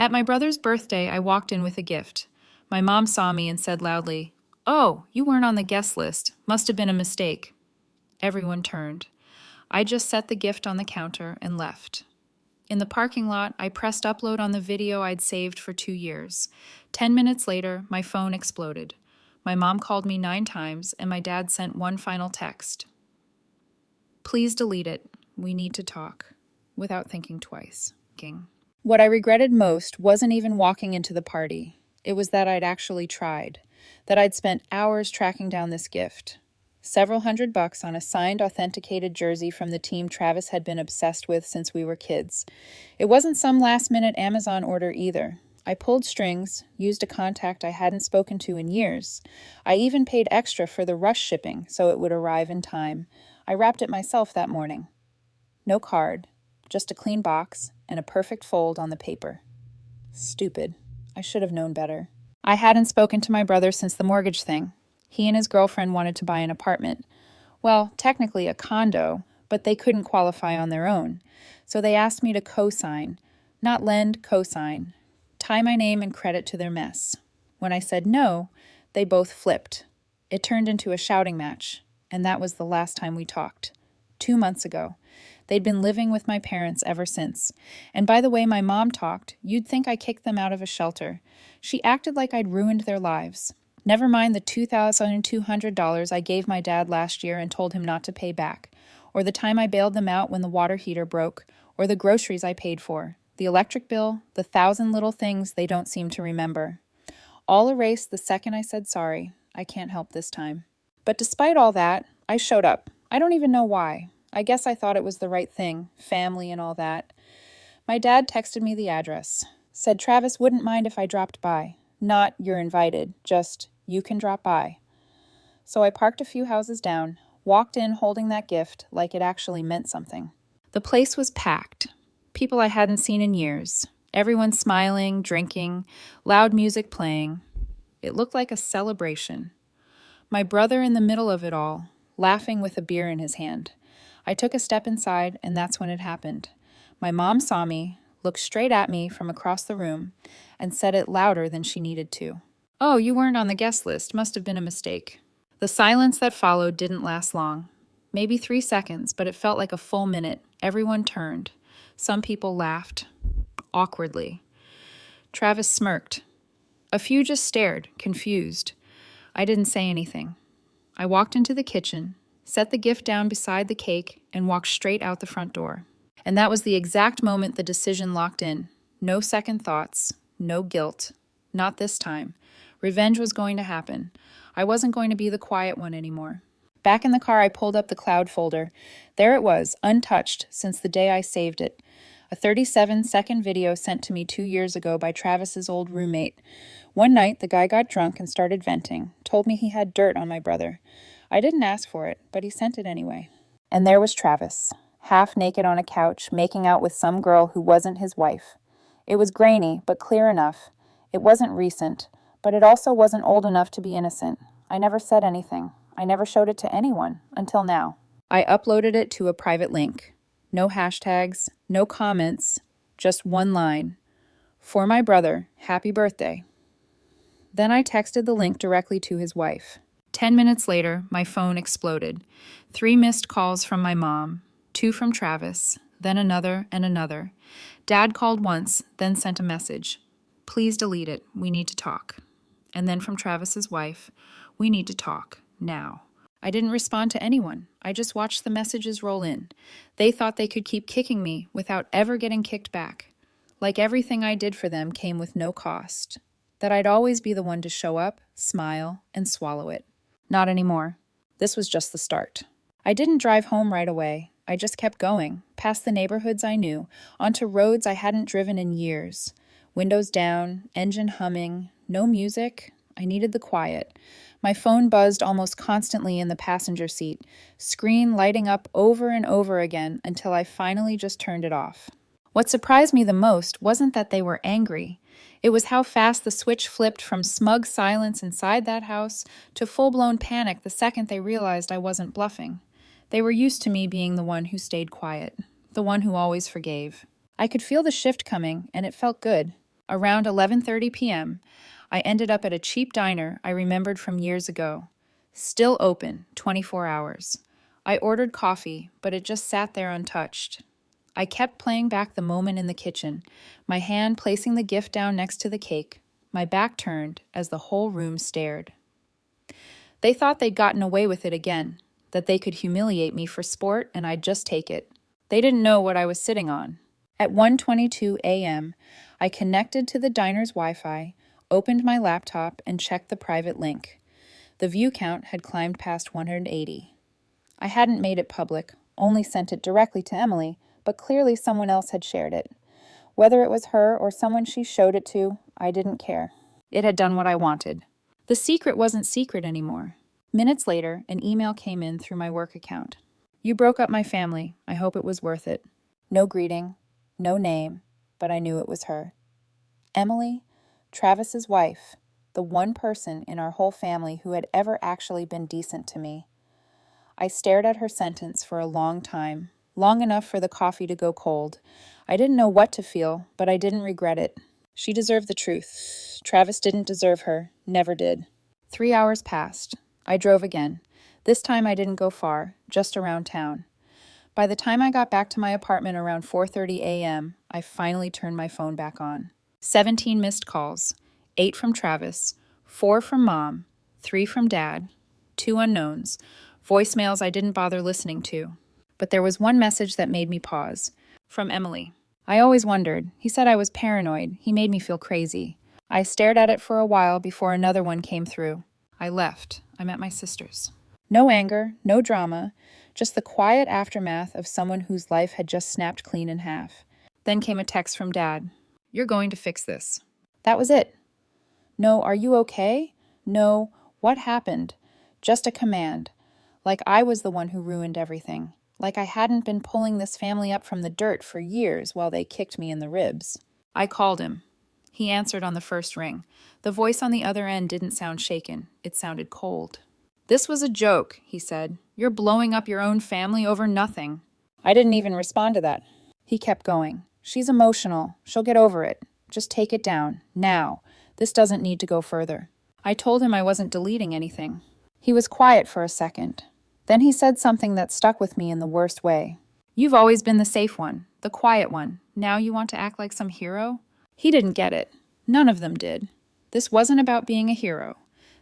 At my brother's birthday, I walked in with a gift. My mom saw me and said loudly, "Oh, you weren't on the guest list. Must have been a mistake." Everyone turned. I just set the gift on the counter and left. In the parking lot, I pressed upload on the video I'd saved for 2 years. 10 minutes later, my phone exploded. My mom called me 9 times, and my dad sent one final text. "Please delete it. We need to talk," without thinking twice. What I regretted most wasn't even walking into the party. It was that I'd actually tried, that I'd spent hours tracking down this gift. Several $100 on a signed, authenticated jersey from the team Travis had been obsessed with since we were kids. It wasn't some last-minute Amazon order either. I pulled strings, used a contact I hadn't spoken to in years. I even paid extra for the rush shipping so it would arrive in time. I wrapped it myself that morning. No card, just a clean box and a perfect fold on the paper. Stupid. I should have known better. I hadn't spoken to my brother since the mortgage thing. He and his girlfriend wanted to buy an apartment. Well, technically a condo, but they couldn't qualify on their own. So they asked me to co-sign. Not lend, co-sign. Tie my name and credit to their mess. When I said no, they both flipped. It turned into a shouting match, and that was the last time we talked. 2 months ago. They'd been living with my parents ever since. And by the way my mom talked, you'd think I kicked them out of a shelter. She acted like I'd ruined their lives. Never mind the $2,200 I gave my dad last year and told him not to pay back, or the time I bailed them out when the water heater broke, or the groceries I paid for, the electric bill, the 1,000 little things they don't seem to remember. All erased the second I said sorry. I can't help this time. But despite all that, I showed up. I don't even know why. I guess I thought it was the right thing, family and all that. My dad texted me the address. Said Travis wouldn't mind if I dropped by. Not, "You're invited," just, "You can drop by." So I parked a few houses down, walked in holding that gift like it actually meant something. The place was packed. People I hadn't seen in years. Everyone smiling, drinking, loud music playing. It looked like a celebration. My brother in the middle of it all, laughing with a beer in his hand. I took a step inside, and that's when it happened. My mom saw me, looked straight at me from across the room, and said it louder than she needed to. "Oh, you weren't on the guest list. Must have been a mistake." The silence that followed didn't last long. Maybe 3 seconds, but it felt like a full minute. Everyone turned. Some people laughed. Awkwardly. Travis smirked. A few just stared, confused. I didn't say anything. I walked into the kitchen, set the gift down beside the cake, and walked straight out the front door. And that was the exact moment the decision locked in. No second thoughts, no guilt. Not this time. Revenge was going to happen. I wasn't going to be the quiet one anymore. Back in the car, I pulled up the cloud folder. There it was, untouched since the day I saved it. A 37-second video sent to me 2 years ago by Travis's old roommate. One night, the guy got drunk and started venting, told me he had dirt on my brother. I didn't ask for it, but he sent it anyway. And there was Travis, half naked on a couch, making out with some girl who wasn't his wife. It was grainy, but clear enough. It wasn't recent, but it also wasn't old enough to be innocent. I never said anything. I never showed it to anyone, until now. I uploaded it to a private link. No hashtags, no comments, just one line. "For my brother, happy birthday." Then I texted the link directly to his wife. 10 minutes later, my phone exploded. 3 missed calls from my mom, 2 from Travis, then another and another. Dad called once, then sent a message. "Please delete it. We need to talk." And then from Travis's wife, "We need to talk, now." I didn't respond to anyone. I just watched the messages roll in. They thought they could keep kicking me without ever getting kicked back. Like everything I did for them came with no cost. That I'd always be the one to show up, smile, and swallow it. Not anymore. This was just the start. I didn't drive home right away. I just kept going, past the neighborhoods I knew, onto roads I hadn't driven in years. Windows down, engine humming, no music. I needed the quiet. My phone buzzed almost constantly in the passenger seat, screen lighting up over and over again until I finally just turned it off. What surprised me the most wasn't that they were angry. It was how fast the switch flipped from smug silence inside that house to full-blown panic the second they realized I wasn't bluffing. They were used to me being the one who stayed quiet, the one who always forgave. I could feel the shift coming, and it felt good. Around 11:30 p.m., I ended up at a cheap diner I remembered from years ago. Still open, 24 hours. I ordered coffee, but it just sat there untouched. I kept playing back the moment in the kitchen, my hand placing the gift down next to the cake, my back turned as the whole room stared. They thought they'd gotten away with it again, that they could humiliate me for sport and I'd just take it. They didn't know what I was sitting on. At 1:22 a.m., I connected to the diner's Wi-Fi, opened my laptop, and checked the private link. The view count had climbed past 180. I hadn't made it public, only sent it directly to Emily, but clearly someone else had shared it. Whether it was her or someone she showed it to, I didn't care. It had done what I wanted. The secret wasn't secret anymore. Minutes later, an email came in through my work account. You broke up my family. I hope it was worth it. No greeting, no name, but I knew it was her. Emily, Travis's wife, the one person in our whole family who had ever actually been decent to me. I stared at her sentence for a long time, long enough for the coffee to go cold. I didn't know what to feel, but I didn't regret it. She deserved the truth. Travis didn't deserve her, never did. 3 hours passed. I drove again. This time I didn't go far, just around town. By the time I got back to my apartment around 4:30 a.m., I finally turned my phone back on. 17 missed calls, 8 from Travis, 4 from Mom, 3 from Dad, 2 unknowns, voicemails I didn't bother listening to. But there was one message that made me pause. From Emily. I always wondered. He said I was paranoid. He made me feel crazy. I stared at it for a while before another one came through. I left. I'm at my sister's. No anger, no drama, just the quiet aftermath of someone whose life had just snapped clean in half. Then came a text from Dad. You're going to fix this. That was it. No, are you okay? No, what happened? Just a command. Like I was the one who ruined everything. Like I hadn't been pulling this family up from the dirt for years while they kicked me in the ribs. I called him. He answered on the first ring. The voice on the other end didn't sound shaken. It sounded cold. This was a joke, he said. You're blowing up your own family over nothing. I didn't even respond to that. He kept going. She's emotional. She'll get over it. Just take it down. Now. This doesn't need to go further. I told him I wasn't deleting anything. He was quiet for a second. Then he said something that stuck with me in the worst way. You've always been the safe one, the quiet one. Now you want to act like some hero? He didn't get it. None of them did. This wasn't about being a hero.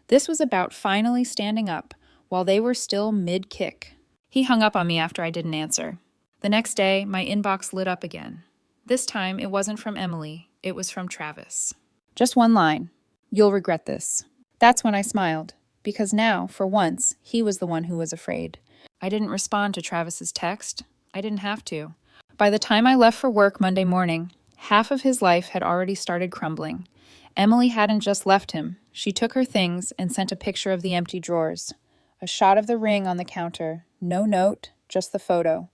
This was about finally standing up while they were still mid-kick. He hung up on me after I didn't answer. The next day, my inbox lit up again. This time, it wasn't from Emily. It was from Travis. Just one line. You'll regret this. That's when I smiled, because now, for once, he was the one who was afraid. I didn't respond to Travis's text. I didn't have to. By the time I left for work Monday morning, half of his life had already started crumbling. Emily hadn't just left him. She took her things and sent a picture of the empty drawers. A shot of the ring on the counter. No note, just the photo.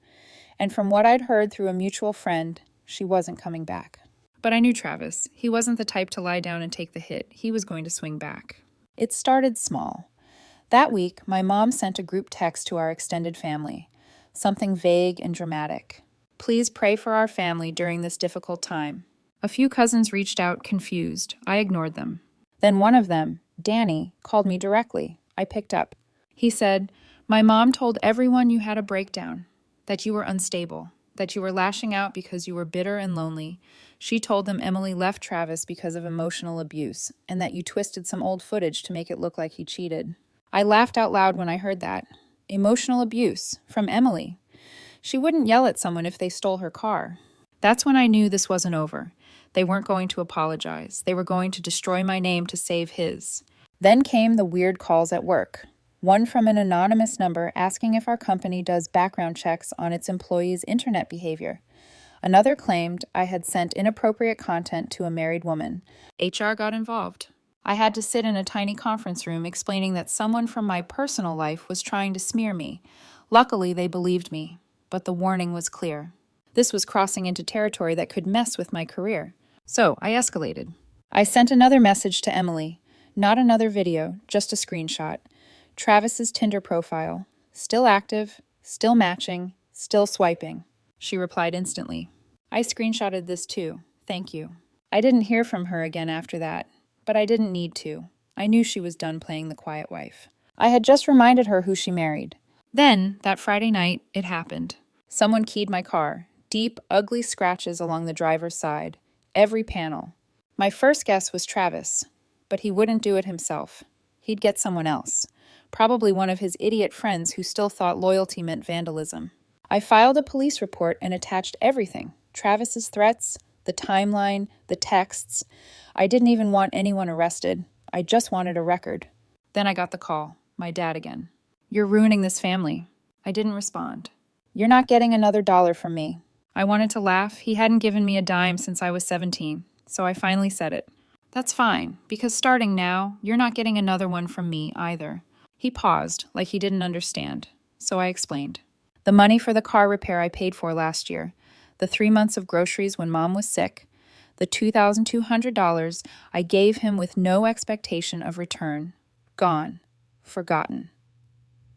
And from what I'd heard through a mutual friend, she wasn't coming back. But I knew Travis. He wasn't the type to lie down and take the hit. He was going to swing back. It started small. That week, my mom sent a group text to our extended family. Something vague and dramatic. Please pray for our family during this difficult time. A few cousins reached out, confused. I ignored them. Then one of them, Danny, called me directly. I picked up. He said, my mom told everyone you had a breakdown, that you were unstable, that you were lashing out because you were bitter and lonely. She told them Emily left Travis because of emotional abuse, and that you twisted some old footage to make it look like he cheated. I laughed out loud when I heard that. Emotional abuse, from Emily. She wouldn't yell at someone if they stole her car. That's when I knew this wasn't over. They weren't going to apologize. They were going to destroy my name to save his. Then came the weird calls at work. One from an anonymous number asking if our company does background checks on its employees' internet behavior. Another claimed I had sent inappropriate content to a married woman. HR got involved. I had to sit in a tiny conference room explaining that someone from my personal life was trying to smear me. Luckily, they believed me, but the warning was clear. This was crossing into territory that could mess with my career. So I escalated. I sent another message to Emily. Not another video, just a screenshot. Travis's Tinder profile. Still active, still matching, still swiping. She replied instantly. I screenshotted this too. Thank you. I didn't hear from her again after that, but I didn't need to. I knew she was done playing the quiet wife. I had just reminded her who she married. Then, that Friday night, it happened. Someone keyed my car. Deep, ugly scratches along the driver's side. Every panel. My first guess was Travis, but he wouldn't do it himself. He'd get someone else. Probably one of his idiot friends who still thought loyalty meant vandalism. I filed a police report and attached everything. Travis's threats, the timeline, the texts. I didn't even want anyone arrested. I just wanted a record. Then I got the call. My dad again. "You're ruining this family." I didn't respond. "You're not getting another dollar from me." I wanted to laugh. He hadn't given me a dime since I was 17, so I finally said it. "That's fine, because starting now, you're not getting another one from me either." He paused, like he didn't understand, so I explained. The money for the car repair I paid for last year, the 3 months of groceries when Mom was sick, the $2,200 I gave him with no expectation of return. Gone. Forgotten.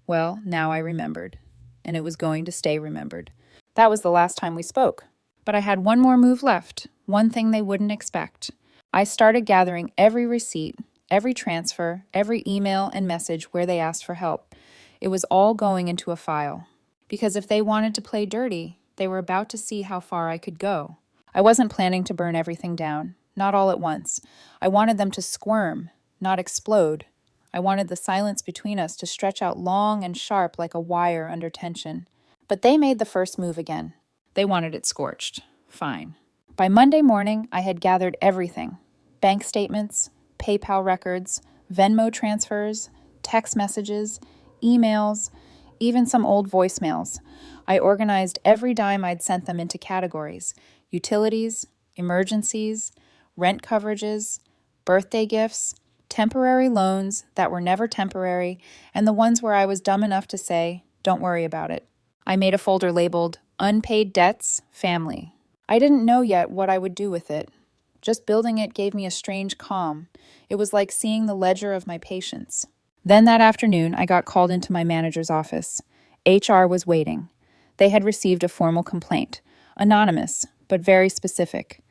Well, now I remembered, and it was going to stay remembered. That was the last time we spoke. But I had one more move left, one thing they wouldn't expect. I started gathering every receipt, every transfer, every email and message where they asked for help. It was all going into a file. Because if they wanted to play dirty, they were about to see how far I could go. I wasn't planning to burn everything down, not all at once. I wanted them to squirm, not explode. I wanted the silence between us to stretch out long and sharp like a wire under tension. But they made the first move again. They wanted it scorched. Fine. By Monday morning, I had gathered everything. Bank statements, PayPal records, Venmo transfers, text messages, emails, even some old voicemails. I organized every dime I'd sent them into categories: utilities, emergencies, rent coverages, birthday gifts, temporary loans that were never temporary, and the ones where I was dumb enough to say, "Don't worry about it." I made a folder labeled Unpaid Debts, Family. I didn't know yet what I would do with it. Just building it gave me a strange calm. It was like seeing the ledger of my patients. Then that afternoon, I got called into my manager's office. HR was waiting. They had received a formal complaint, anonymous, but very specific.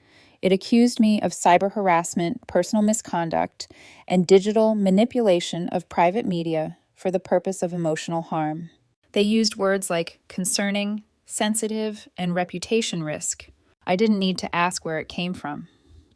It accused me of cyber harassment, personal misconduct, and digital manipulation of private media for the purpose of emotional harm. They used words like concerning, sensitive, and reputation risk. I didn't need to ask where it came from.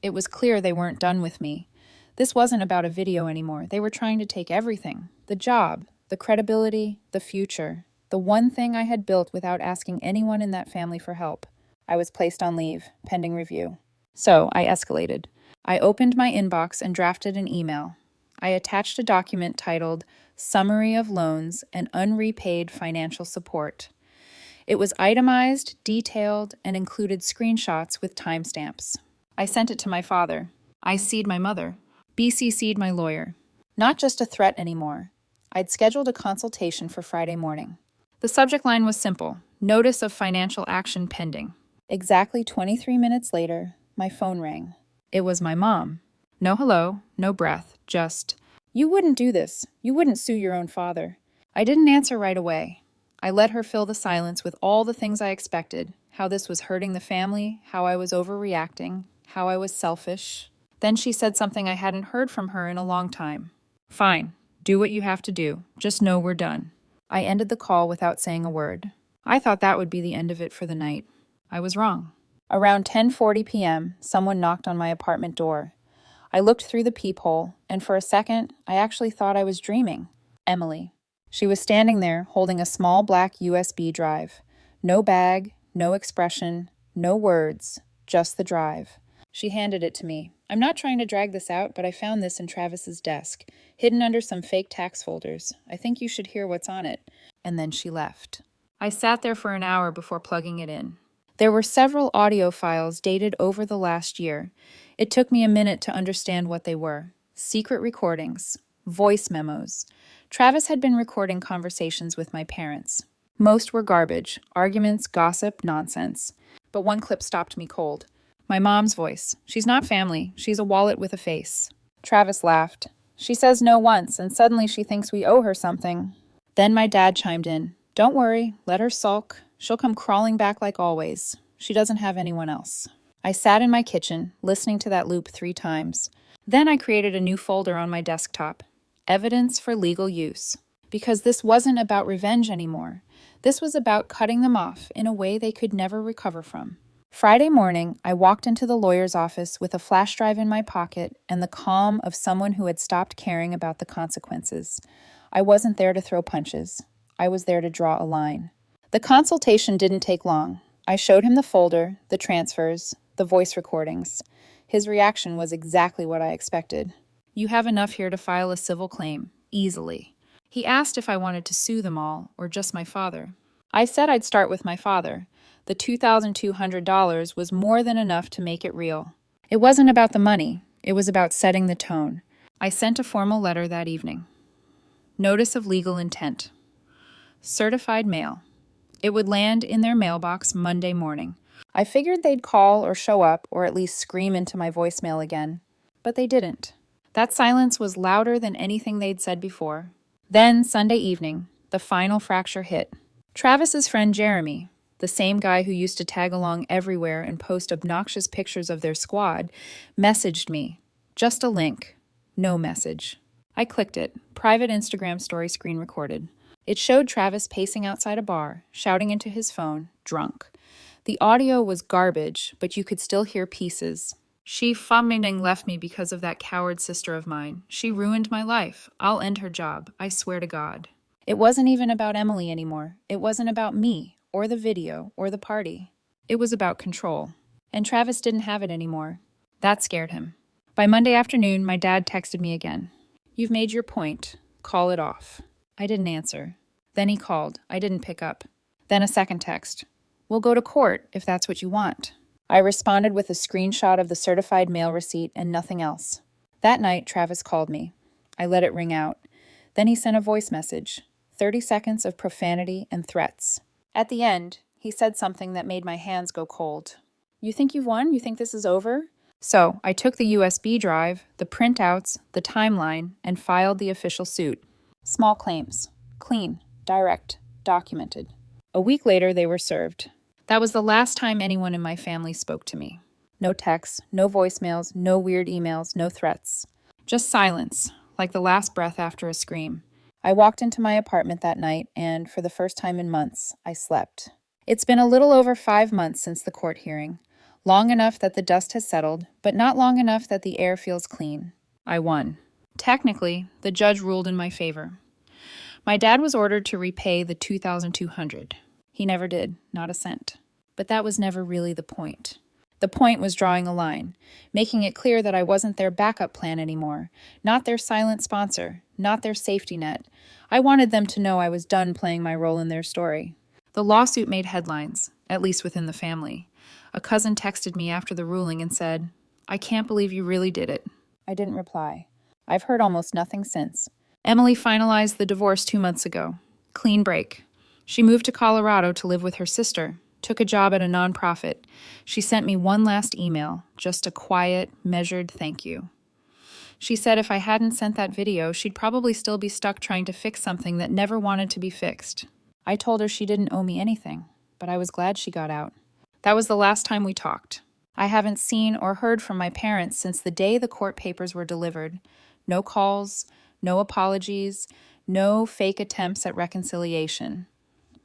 It was clear they weren't done with me. This wasn't about a video anymore. They were trying to take everything: the job, the credibility, the future, the one thing I had built without asking anyone in that family for help. I was placed on leave, pending review. So I escalated. I opened my inbox and drafted an email. I attached a document titled Summary of Loans and Unrepaid Financial Support. It was itemized, detailed, and included screenshots with timestamps. I sent it to my father. I CC'd my mother. BCC'd my lawyer. Not just a threat anymore. I'd scheduled a consultation for Friday morning. The subject line was simple: Notice of Financial Action Pending. Exactly 23 minutes later, my phone rang. It was my mom. No hello, no breath, just, "You wouldn't do this. You wouldn't sue your own father." I didn't answer right away. I let her fill the silence with all the things I expected: how this was hurting the family, how I was overreacting, how I was selfish. Then she said something I hadn't heard from her in a long time. "Fine, do what you have to do. Just know we're done." I ended the call without saying a word. I thought that would be the end of it for the night. I was wrong. Around 10:40 p.m., someone knocked on my apartment door. I looked through the peephole, and for a second, I actually thought I was dreaming. Emily. She was standing there, holding a small black USB drive. No bag, no expression, no words, just the drive. She handed it to me. "I'm not trying to drag this out, but I found this in Travis's desk, hidden under some fake tax folders. I think you should hear what's on it." And then she left. I sat there for an hour before plugging it in. There were several audio files dated over the last year. It took me a minute to understand what they were. Secret recordings, voice memos. Travis had been recording conversations with my parents. Most were garbage, arguments, gossip, nonsense. But one clip stopped me cold. My mom's voice. "She's not family. She's a wallet with a face." Travis laughed. "She says no once, and suddenly she thinks we owe her something." Then my dad chimed in. "Don't worry. Let her sulk. She'll come crawling back like always. She doesn't have anyone else." I sat in my kitchen, listening to that loop 3 times. Then I created a new folder on my desktop, Evidence for Legal Use. Because this wasn't about revenge anymore. This was about cutting them off in a way they could never recover from. Friday morning, I walked into the lawyer's office with a flash drive in my pocket and the calm of someone who had stopped caring about the consequences. I wasn't there to throw punches. I was there to draw a line. The consultation didn't take long. I showed him the folder, the transfers, the voice recordings. His reaction was exactly what I expected. You have enough here to file a civil claim, easily. He asked if I wanted to sue them all, or just my father. I said I'd start with my father. The $2,200 was more than enough to make it real. It wasn't about the money. It was about setting the tone. I sent a formal letter that evening. Notice of legal intent. Certified mail. It would land in their mailbox Monday morning. I figured they'd call or show up or at least scream into my voicemail again. But they didn't. That silence was louder than anything they'd said before. Then, Sunday evening, the final fracture hit. Travis's friend Jeremy, the same guy who used to tag along everywhere and post obnoxious pictures of their squad, messaged me. Just a link. No message. I clicked it. Private Instagram story screen recorded. It showed Travis pacing outside a bar, shouting into his phone, drunk. The audio was garbage, but you could still hear pieces. She fucking left me because of that coward sister of mine. She ruined my life. I'll end her job. I swear to God. It wasn't even about Emily anymore. It wasn't about me, or the video, or the party. It was about control. And Travis didn't have it anymore. That scared him. By Monday afternoon, my dad texted me again. You've made your point. Call it off. I didn't answer. Then he called. I didn't pick up. Then a second text. We'll go to court if that's what you want. I responded with a screenshot of the certified mail receipt and nothing else. That night, Travis called me. I let it ring out. Then he sent a voice message. 30 seconds of profanity and threats. At the end, he said something that made my hands go cold. You think you've won? You think this is over? So, I took the USB drive, the printouts, the timeline, and filed the official suit. Small claims. Clean. Direct. Documented. A week later, they were served. That was the last time anyone in my family spoke to me. No texts, no voicemails, no weird emails, no threats. Just silence, like the last breath after a scream. I walked into my apartment that night, and for the first time in months, I slept. It's been a little over 5 months since the court hearing. Long enough that the dust has settled, but not long enough that the air feels clean. I won. Technically, the judge ruled in my favor. My dad was ordered to repay the $2,200. He never did, not a cent. But that was never really the point. The point was drawing a line, making it clear that I wasn't their backup plan anymore, not their silent sponsor, not their safety net. I wanted them to know I was done playing my role in their story. The lawsuit made headlines, at least within the family. A cousin texted me after the ruling and said, I can't believe you really did it. I didn't reply. I've heard almost nothing since. Emily finalized the divorce 2 months ago. Clean break. She moved to Colorado to live with her sister, took a job at a nonprofit. She sent me one last email, just a quiet, measured thank you. She said if I hadn't sent that video, she'd probably still be stuck trying to fix something that never wanted to be fixed. I told her she didn't owe me anything, but I was glad she got out. That was the last time we talked. I haven't seen or heard from my parents since the day the court papers were delivered. No calls, no apologies, no fake attempts at reconciliation.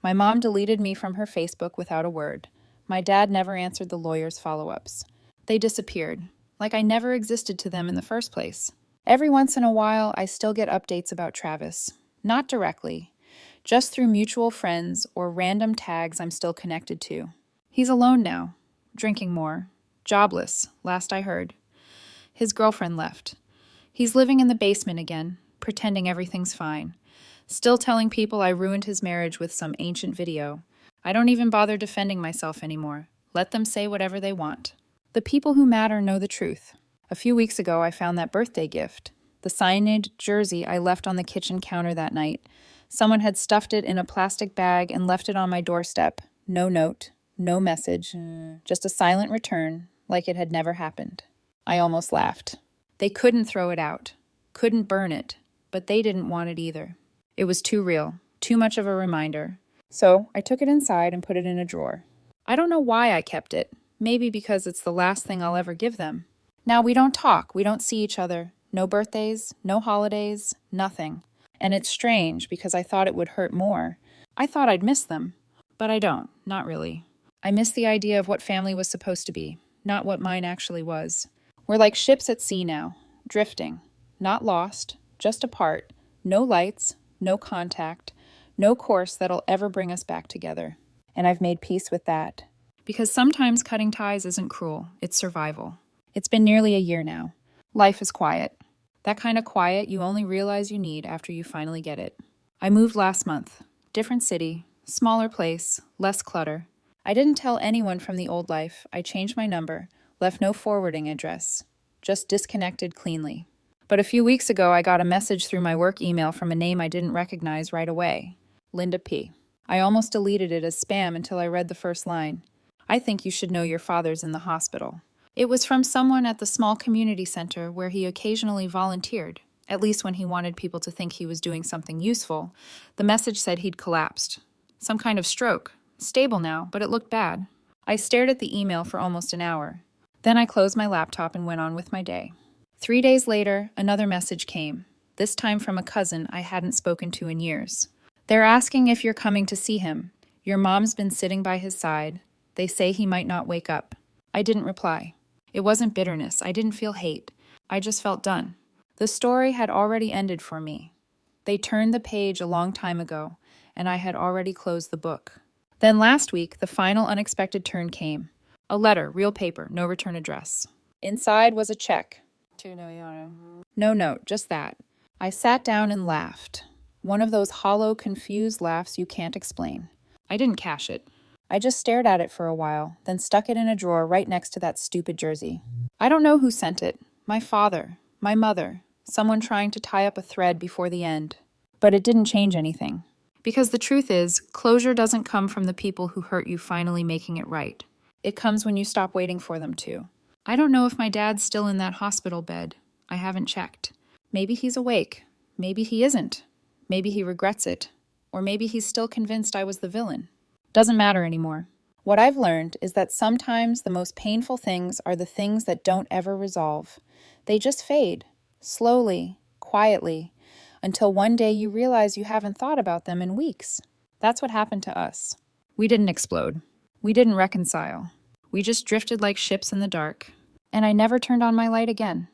My mom deleted me from her Facebook without a word. My dad never answered the lawyer's follow-ups. They disappeared, like I never existed to them in the first place. Every once in a while, I still get updates about Travis. Not directly, just through mutual friends or random tags I'm still connected to. He's alone now, drinking more, jobless, last I heard. His girlfriend left. He's living in the basement again, pretending everything's fine. Still telling people I ruined his marriage with some ancient video. I don't even bother defending myself anymore. Let them say whatever they want. The people who matter know the truth. A few weeks ago, I found that birthday gift. The signed jersey I left on the kitchen counter that night. Someone had stuffed it in a plastic bag and left it on my doorstep. No note, no message, just a silent return, like it had never happened. I almost laughed. They couldn't throw it out, couldn't burn it, but they didn't want it either. It was too real, too much of a reminder. So I took it inside and put it in a drawer. I don't know why I kept it. Maybe because it's the last thing I'll ever give them. Now we don't talk, we don't see each other. No birthdays, no holidays, nothing. And it's strange because I thought it would hurt more. I thought I'd miss them. But I don't, not really. I miss the idea of what family was supposed to be, not what mine actually was. We're like ships at sea now, drifting. Not lost, just apart. No lights, no contact, no course that'll ever bring us back together. And I've made peace with that. Because sometimes cutting ties isn't cruel, it's survival. It's been nearly a year now. Life is quiet. That kind of quiet you only realize you need after you finally get it. I moved last month. Different city, smaller place, less clutter. I didn't tell anyone from the old life. I changed my number, left no forwarding address. Just disconnected cleanly. But a few weeks ago, I got a message through my work email from a name I didn't recognize right away. Linda P. I almost deleted it as spam until I read the first line. I think you should know your father's in the hospital. It was from someone at the small community center where he occasionally volunteered, at least when he wanted people to think he was doing something useful. The message said he'd collapsed. Some kind of stroke. Stable now, but it looked bad. I stared at the email for almost an hour. Then I closed my laptop and went on with my day. 3 days later, another message came, this time from a cousin I hadn't spoken to in years. They're asking if you're coming to see him. Your mom's been sitting by his side. They say he might not wake up. I didn't reply. It wasn't bitterness. I didn't feel hate. I just felt done. The story had already ended for me. They turned the page a long time ago, and I had already closed the book. Then last week, the final unexpected turn came. A letter, real paper, no return address. Inside was a check. No note, just that. I sat down and laughed. One of those hollow, confused laughs you can't explain. I didn't cash it. I just stared at it for a while, then stuck it in a drawer right next to that stupid jersey. I don't know who sent it. My father, my mother, someone trying to tie up a thread before the end. But it didn't change anything. Because the truth is, closure doesn't come from the people who hurt you finally making it right. It comes when you stop waiting for them to. I don't know if my dad's still in that hospital bed. I haven't checked. Maybe he's awake. Maybe he isn't. Maybe he regrets it. Or maybe he's still convinced I was the villain. Doesn't matter anymore. What I've learned is that sometimes the most painful things are the things that don't ever resolve. They just fade, slowly, quietly, until one day you realize you haven't thought about them in weeks. That's what happened to us. We didn't explode. We didn't reconcile. We just drifted like ships in the dark. And I never turned on my light again.